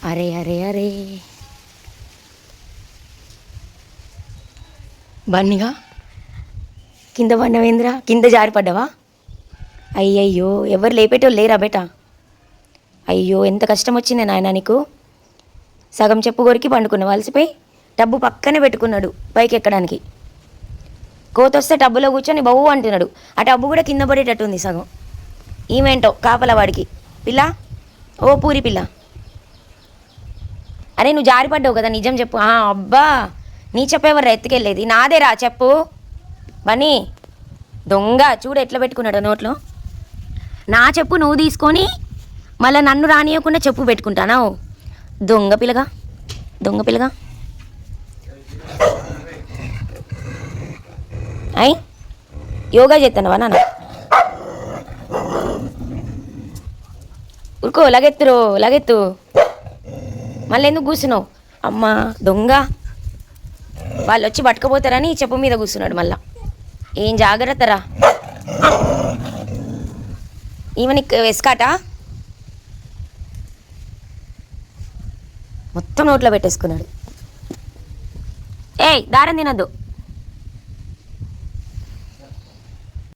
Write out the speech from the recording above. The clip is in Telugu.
అరే అరే అరే బన్నీగా కింద పడినవేంద్రా, కింద జారిపడ్డావా? అయ్యయ్యో, ఎవరు లేపేటోళ్ళు లేరా బేట? అయ్యో, ఎంత కష్టం వచ్చింది నాయన నీకు. సగం చెప్పు కొరికి పండుకున్న వలసిపోయి టబ్బు పక్కనే పెట్టుకున్నాడు పైకి ఎక్కడానికి. కోతొస్తే టబ్బులో కూర్చొని బవ్వు అంటున్నాడు. ఆ టబ్బు కూడా కింద పడేటట్టుంది సగం. ఈమెంటో కాపలా వాడికి. పిల్ల, ఓ పూరి పిల్ల, అరే నువ్వు జారిపడ్డావు కదా, నిజం చెప్పు. అబ్బా, నీ చెప్పేవర్రా ఎత్తుకెళ్ళేది? నాదేరా చెప్పు. బనీ దొంగ, చూడు ఎట్లా పెట్టుకున్నాడు నోట్లో. నా చెప్పు నువ్వు తీసుకొని మళ్ళీ నన్ను రానియకుండా చెప్పు పెట్టుకుంటానా? దొంగ పిల్లగా, దొంగ పిల్లగా. అయ్ యోగా చేస్తానవా నాన్న? ఉరుకో, లగెత్తురో లగెత్తు. మళ్ళీ ఎందుకు కూర్చున్నావు? అమ్మా దొంగ, వాళ్ళు వచ్చి పట్టుకపోతారని చెప్పు మీద కూర్చున్నాడు మళ్ళా. ఏం జాగ్రత్తరా. ఈమె నీకు వెస్కాట మొత్తం నోట్లో పెట్టేసుకున్నాడు. ఏయ్ దారం తినద్దు.